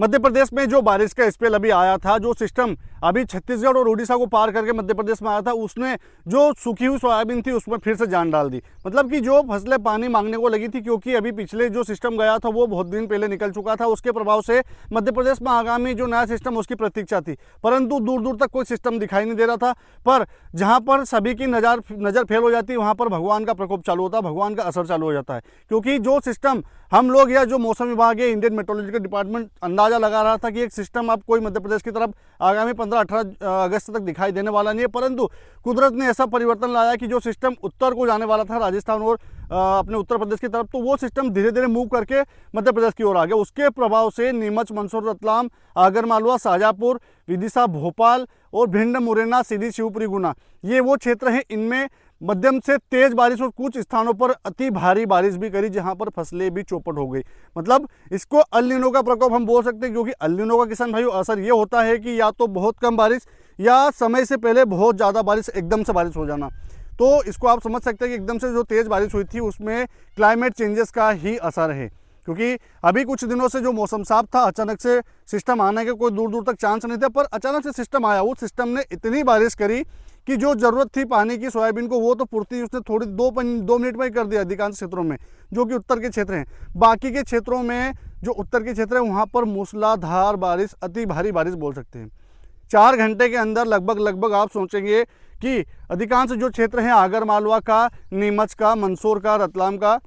मध्य प्रदेश में जो बारिश का स्पेल अभी आया था, जो सिस्टम अभी छत्तीसगढ़ और उड़ीसा को पार करके मध्य प्रदेश में आया था, उसने जो सूखी हुई सोयाबीन थी उसमें फिर से जान डाल दी। मतलब कि जो फसलें पानी मांगने को लगी थी, क्योंकि अभी पिछले जो सिस्टम गया था वो बहुत दिन पहले निकल चुका था, उसके प्रभाव से मध्य प्रदेश में आगामी जो नया सिस्टम उसकी प्रतीक्षा थी, परंतु दूर दूर तक कोई सिस्टम दिखाई नहीं दे रहा था। पर जहाँ पर सभी की नज़र फेल हो जाती है, वहाँ पर भगवान का प्रकोप चालू होता है, भगवान का असर चालू हो जाता है। क्योंकि जो सिस्टम हम लोग या जो मौसम विभाग है, इंडियन मेट्रोलॉजिकल डिपार्टमेंट अंदाजा लगा रहा था कि एक सिस्टम अब कोई मध्य प्रदेश की तरफ आगामी 15-18 अगस्त तक दिखाई देने वाला नहीं है, परंतु कुदरत ने ऐसा परिवर्तन लाया कि जो सिस्टम उत्तर को जाने वाला था, राजस्थान और अपने उत्तर प्रदेश की तरफ, तो वो सिस्टम धीरे धीरे मूव करके मध्य प्रदेश की ओर आ गया। उसके प्रभाव से नीमच, मंदसौर, रतलाम, आगरमालवा, शाजापुर, विदिशा, भोपाल और भिंड, मुरैना, सीधी, शिवपुरी, गुना, ये वो क्षेत्र हैं, इनमें मध्यम से तेज बारिश और कुछ स्थानों पर अति भारी बारिश भी करी, जहां पर फसलें भी चौपट हो गई। मतलब इसको अल नीनो का प्रकोप हम बोल सकते हैं, क्योंकि अल नीनो का किसान भाइयों असर ये होता है कि या तो बहुत कम बारिश या समय से पहले बहुत ज़्यादा बारिश, एकदम से बारिश हो जाना। तो इसको आप समझ सकते हैं कि एकदम से जो तेज़ बारिश हुई थी उसमें क्लाइमेट चेंजेस का ही असर है। क्योंकि अभी कुछ दिनों से जो मौसम साफ था, अचानक से सिस्टम आने के कोई दूर दूर तक चांस नहीं था, पर अचानक से सिस्टम आया। उस सिस्टम ने इतनी बारिश करी कि जो ज़रूरत थी पानी की सोयाबीन को, वो तो पूर्ति उसने थोड़ी 2 मिनट में ही कर दिया अधिकांश क्षेत्रों में, जो कि उत्तर के क्षेत्र हैं। बाकी के क्षेत्रों में जो उत्तर के क्षेत्र है, वहाँ पर मूसलाधार बारिश, अति भारी बारिश बोल सकते हैं। 4 घंटे के अंदर लगभग आप सोचेंगे कि अधिकांश जो क्षेत्र हैं, आगरमालवा का, नीमच का, मंदसौर का, रतलाम का,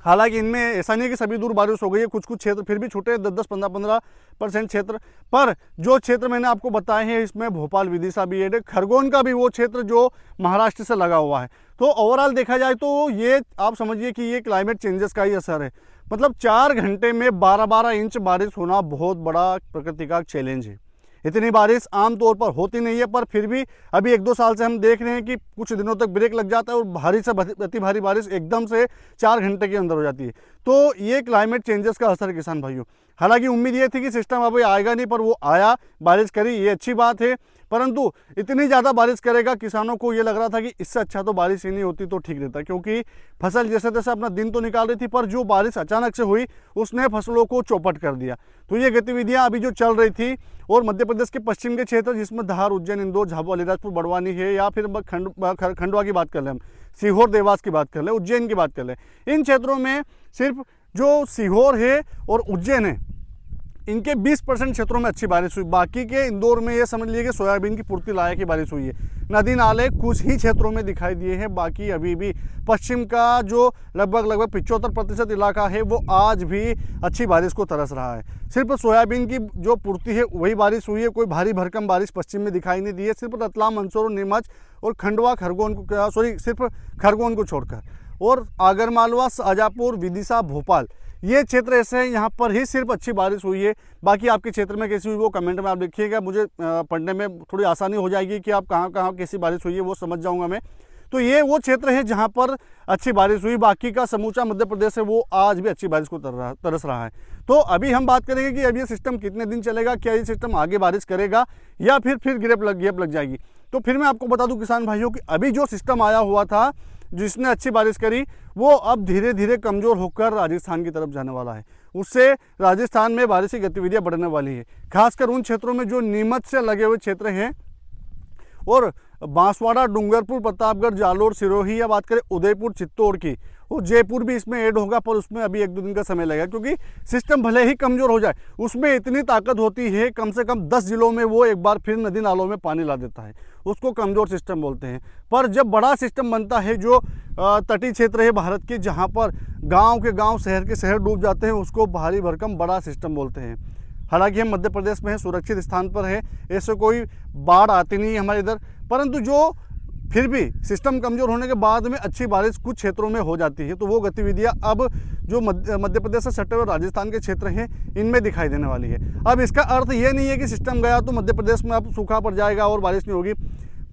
हालांकि इनमें ऐसा नहीं कि सभी दूर बारिश हो गई है, कुछ क्षेत्र फिर भी छूटे, 10-10, 15-15% क्षेत्र। पर जो क्षेत्र मैंने आपको बताए हैं, इसमें भोपाल, विदिशा भी है, खरगोन का भी वो क्षेत्र जो महाराष्ट्र से लगा हुआ है। तो ओवरऑल देखा जाए तो ये आप समझिए कि ये क्लाइमेट चेंजेस का ही असर है। मतलब 4 घंटे में 12-12 इंच बारिश होना बहुत बड़ा प्रकृति का चैलेंज है। इतनी बारिश आमतौर पर होती नहीं है, पर फिर भी अभी 1-2 साल से हम देख रहे हैं कि कुछ दिनों तक ब्रेक लग जाता है और भारी से अति भारी बारिश एकदम से 4 घंटे के अंदर हो जाती है। तो ये क्लाइमेट चेंजेस का असर है किसान भाइयों। हालांकि उम्मीद ये थी कि सिस्टम अभी आएगा नहीं, पर वो आया, बारिश करी, ये अच्छी बात है। परंतु इतनी ज़्यादा बारिश करेगा, किसानों को ये लग रहा था कि इससे अच्छा तो बारिश ही नहीं होती तो ठीक रहता, क्योंकि फसल जैसे तैसे अपना दिन तो निकाल रही थी, पर जो बारिश अचानक से हुई उसने फसलों को चौपट कर दिया। तो ये गतिविधियां अभी जो चल रही थी, और मध्य प्रदेश के पश्चिम के क्षेत्र जिसमें धार, उज्जैन, इंदौर, झाबुआ, अलीराजपुर, बड़वानी है, या फिर खंडवा की बात कर लें, हम सीहोर, देवास की बात कर लें, उज्जैन की बात कर लें, इन क्षेत्रों में सिर्फ जो सीहोर है और उज्जैन है, इनके 20% क्षेत्रों में अच्छी बारिश हुई। बाकी के इंदौर में ये समझ लीजिए कि सोयाबीन की पूर्ति लायक की बारिश हुई है। नदी नाले कुछ ही क्षेत्रों में दिखाई दिए हैं, बाकी अभी भी पश्चिम का जो लगभग 75% इलाका है वो आज भी अच्छी बारिश को तरस रहा है। सिर्फ सोयाबीन की जो पूर्ति है वही बारिश हुई है, कोई भारी भरकम बारिश पश्चिम में दिखाई नहीं दी है। सिर्फ रतलाम, मंदसौर, नीमच और खंडवा, सिर्फ खरगोन को छोड़कर, और आगरमालवा, शाजापुर, विदिशा, भोपाल, ये क्षेत्र ऐसे हैं यहाँ पर ही सिर्फ अच्छी बारिश हुई है। बाकी आपके क्षेत्र में कैसी हुई वो कमेंट में आप लिखिएगा, मुझे पढ़ने में थोड़ी आसानी हो जाएगी कि आप कहाँ कहाँ कैसी बारिश हुई है वो समझ जाऊँगा मैं। तो ये वो क्षेत्र है जहाँ पर अच्छी बारिश हुई। बाकी का समूचा मध्य प्रदेश है वो आज भी अच्छी बारिश को तरस रहा है। तो अभी हम बात करेंगे कि अब ये सिस्टम कितने दिन चलेगा, क्या ये सिस्टम आगे बारिश करेगा या फिर गैप लग जाएगी। तो फिर मैं आपको बता दूं किसान भाइयों कि अभी जो सिस्टम आया हुआ था जिसने अच्छी बारिश करी, वो अब धीरे धीरे कमज़ोर होकर राजस्थान की तरफ जाने वाला है। उससे राजस्थान में बारिश की गतिविधियाँ बढ़ने वाली है, खासकर उन क्षेत्रों में जो नीमच से लगे हुए क्षेत्र हैं, और बांसवाड़ा, डूंगरपुर, प्रतापगढ़, जालोर, सिरोही, या बात करें उदयपुर, चित्तौड़ की, और जयपुर भी इसमें ऐड होगा, पर उसमें अभी 1-2 दिन का समय लगेगा, क्योंकि सिस्टम भले ही कमज़ोर हो जाए, उसमें इतनी ताकत होती है, कम से कम 10 जिलों में वो एक बार फिर नदी नालों में पानी ला देता है। उसको कमज़ोर सिस्टम बोलते हैं। पर जब बड़ा सिस्टम बनता है, जो तटीय क्षेत्र है भारत के, जहाँ पर गाँव के गाँव, शहर के शहर डूब जाते हैं, उसको भारी भरकम बड़ा सिस्टम बोलते हैं। हालांकि हम मध्य प्रदेश में हैं, सुरक्षित स्थान पर है, ऐसे कोई बाढ़ आती नहीं है हमारे इधर, परंतु जो फिर भी सिस्टम कमज़ोर होने के बाद में अच्छी बारिश कुछ क्षेत्रों में हो जाती है। तो वो गतिविधियां अब जो मध्य प्रदेश से सटे हुए राजस्थान के क्षेत्र हैं, इनमें दिखाई देने वाली है। अब इसका अर्थ ये नहीं है कि सिस्टम गया तो मध्य प्रदेश में अब सूखा पड़ जाएगा और बारिश नहीं होगी।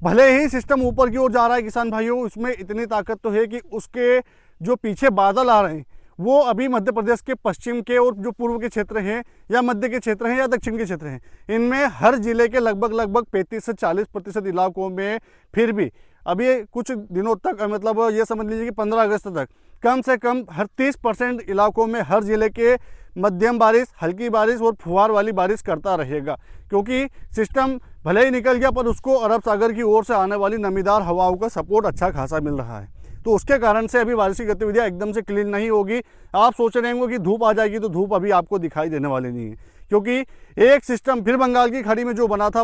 भले ही सिस्टम ऊपर की ओर जा रहा है किसान भाइयों, उसमें इतनी ताकत तो है कि उसके जो पीछे बादल आ रहे हैं वो अभी मध्य प्रदेश के पश्चिम के और जो पूर्व के क्षेत्र हैं, या मध्य के क्षेत्र हैं, या दक्षिण के क्षेत्र हैं, इनमें हर जिले के लगभग 35 से 40% इलाकों में फिर भी अभी कुछ दिनों तक, मतलब ये समझ लीजिए कि 15 अगस्त तक कम से कम हर 30% इलाकों में हर जिले के मध्यम बारिश, हल्की बारिश और फुहार वाली बारिश करता रहेगा, क्योंकि सिस्टम भले ही निकल गया पर उसको अरब सागर की ओर से आने वाली नमीदार हवाओं का सपोर्ट अच्छा खासा मिल रहा है। तो उसके कारण से अभी बारिश की गतिविधियाँ एकदम से क्लीन नहीं होगी। आप सोच रहे होंगे कि धूप आ जाएगी, तो धूप अभी आपको दिखाई देने वाली नहीं है, क्योंकि एक सिस्टम फिर बंगाल की खाड़ी में जो बना था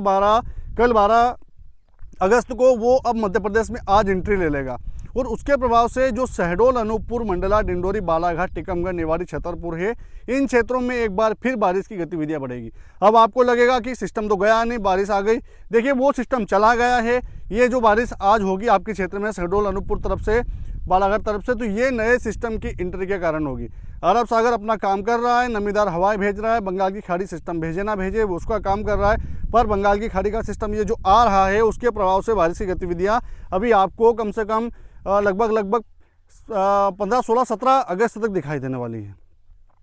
कल 12 अगस्त को, वो अब मध्य प्रदेश में आज एंट्री ले लेगा और उसके प्रभाव से जो शहडोल, अनूपपुर, मंडला, डिंडोरी, बालाघाट, टीकमगढ़, निवाड़ी, छतरपुर है, इन क्षेत्रों में एक बार फिर बारिश की गतिविधियां बढ़ेगी। अब आपको लगेगा कि सिस्टम तो गया नहीं, बारिश आ गई। देखिए, वो सिस्टम चला गया है। ये जो बारिश आज होगी आपके क्षेत्र में शहडोल, अनूपपुर तरफ से, बालाघाट तरफ से, तो ये नए सिस्टम की एंट्री के कारण होगी। अरब सागर अपना काम कर रहा है, नमीदार हवाएं भेज रहा है, बंगाल की खाड़ी सिस्टम भेजे ना भेजे वो उसका काम कर रहा है, पर बंगाल की खाड़ी का सिस्टम ये जो आ रहा है उसके प्रभाव से बारिश की गतिविधियां अभी आपको कम से कम लगभग 15, 16, 17 अगस्त तक दिखाई देने वाली है,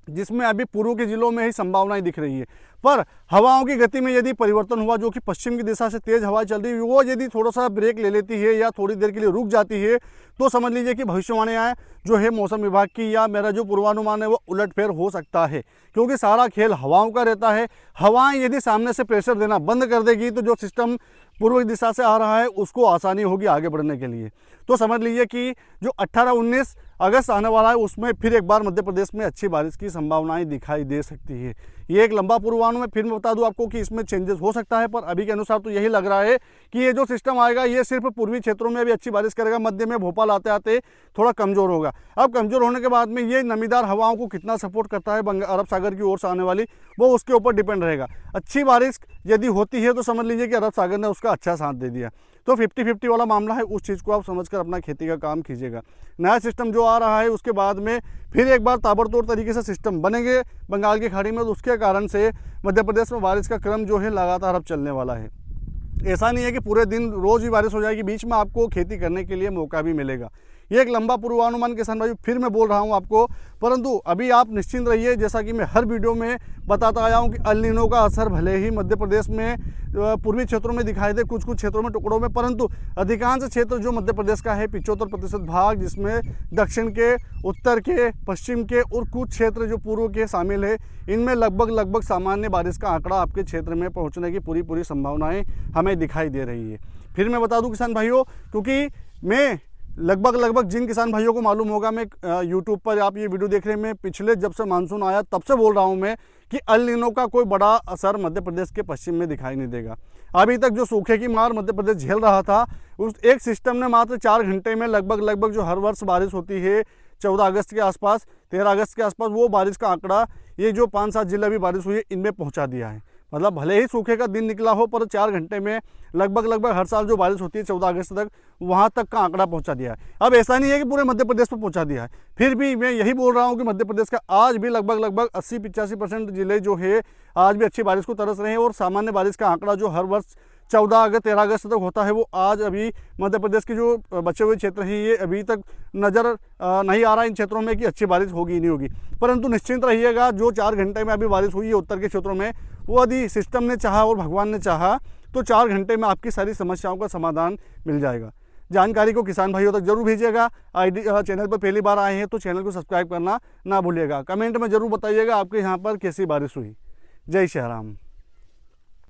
जिसमें अभी पूर्व के जिलों में ही संभावनाएं दिख रही है। पर हवाओं की गति में यदि परिवर्तन हुआ, जो कि पश्चिम की दिशा से तेज हवाएं चल रही है, वो यदि थोड़ा सा ब्रेक ले लेती है या थोड़ी देर के लिए रुक जाती है, तो समझ लीजिए कि भविष्यवाणियाँ जो है मौसम विभाग की या मेरा जो पूर्वानुमान है वो उलटफेर हो सकता है, क्योंकि सारा खेल हवाओं का रहता है। हवाएं यदि सामने से प्रेशर देना बंद कर देगी तो जो सिस्टम पूर्व दिशा से आ रहा है उसको आसानी होगी आगे बढ़ने के लिए। तो समझ लीजिए कि जो 18-19 अगस्त आने वाला है उसमें फिर एक बार मध्य प्रदेश में अच्छी बारिश की संभावनाएं दिखाई दे सकती है। ये एक लंबा पूर्वानुमान में फिर मैं बता दूं आपको कि इसमें चेंजेस हो सकता है, पर अभी के अनुसार तो यही लग रहा है कि ये जो सिस्टम आएगा ये सिर्फ पूर्वी क्षेत्रों में अभी अच्छी बारिश करेगा, मध्य में भोपाल आते आते थोड़ा कमज़ोर होगा। अब कमज़ोर होने के बाद में ये नमीदार हवाओं को कितना सपोर्ट करता है अरब सागर की ओर से आने वाली, वो उसके ऊपर डिपेंड रहेगा। अच्छी बारिश यदि होती है तो समझ लीजिए कि अरब सागर ने उसका अच्छा साथ दे दिया। तो 50-50 वाला मामला है, उस चीज़ को आप समझकर अपना खेती का काम कीजिएगा। नया सिस्टम जो आ रहा है उसके बाद में फिर एक बार ताबड़तोड़ तरीके से सिस्टम बनेंगे बंगाल की खाड़ी में, तो उसके कारण से मध्य प्रदेश में बारिश का क्रम जो है लगातार अब चलने वाला है। ऐसा नहीं है कि पूरे दिन रोज़ ही बारिश हो जाएगी, बीच में आपको खेती करने के लिए मौका भी मिलेगा। ये एक लंबा पूर्वानुमान किसान भाई फिर मैं बोल रहा हूँ आपको, परंतु अभी आप निश्चिंत रहिए। जैसा कि मैं हर वीडियो में बताता आया हूँ कि अल नीनो का असर भले ही मध्य प्रदेश में पूर्वी क्षेत्रों में दिखाई दे, कुछ कुछ क्षेत्रों में, टुकड़ों में, परंतु अधिकांश क्षेत्र जो मध्य प्रदेश का है 75% भाग, जिसमें दक्षिण के, उत्तर के, पश्चिम के और कुछ क्षेत्र जो पूर्व के शामिल है, इनमें लगभग सामान्य बारिश का आंकड़ा आपके क्षेत्र में पहुँचने की पूरी संभावनाएँ हमें दिखाई दे रही है। फिर मैं बता दूँ किसान भाइयों, क्योंकि मैं लगभग जिन किसान भाइयों को मालूम होगा, मैं यूट्यूब पर आप ये वीडियो देख रहे हैं, मैं पिछले जब से मानसून आया तब से बोल रहा हूँ मैं कि अल नीनो का कोई बड़ा असर मध्य प्रदेश के पश्चिम में दिखाई नहीं देगा। अभी तक जो सूखे की मार मध्य प्रदेश झेल रहा था, उस एक सिस्टम ने मात्र 4 घंटे में लगभग जो हर वर्ष बारिश होती है 14 अगस्त के आसपास, 13 अगस्त के आसपास, वो बारिश का आंकड़ा ये जो 5-7 जिले अभी बारिश हुई है इनमें पहुँचा दिया है। मतलब भले ही सूखे का दिन निकला हो, पर 4 घंटे में लगभग हर साल जो बारिश होती है 14 अगस्त तक, वहाँ तक का आंकड़ा पहुँचा दिया है। अब ऐसा नहीं है कि पूरे मध्य प्रदेश पर पहुँचा दिया है, फिर भी मैं यही बोल रहा हूँ कि मध्य प्रदेश का आज भी लगभग 80-85% जिले जो है आज भी अच्छी बारिश को तरस रहे हैं, और सामान्य बारिश का आंकड़ा जो हर वर्ष 14 अगस्त 13 अगस्त तक होता है, वो आज अभी मध्य प्रदेश के जो बचे हुए क्षेत्र हैं ये अभी तक नज़र नहीं आ रहा इन क्षेत्रों में कि अच्छी बारिश होगी नहीं होगी। परंतु निश्चिंत रहिएगा, जो 4 घंटे में अभी बारिश हुई है उत्तर के क्षेत्रों में, वो यदि सिस्टम ने चाहा और भगवान ने चाहा तो 4 घंटे में आपकी सारी समस्याओं का समाधान मिल जाएगा। जानकारी को किसान भाइयों तक जरूर भेजिएगा। चैनल पर पहली बार आए हैं तो चैनल को सब्सक्राइब करना ना भूलिएगा। कमेंट में जरूर बताइएगा आपके यहाँ पर कैसी बारिश हुई। जय श्री राम।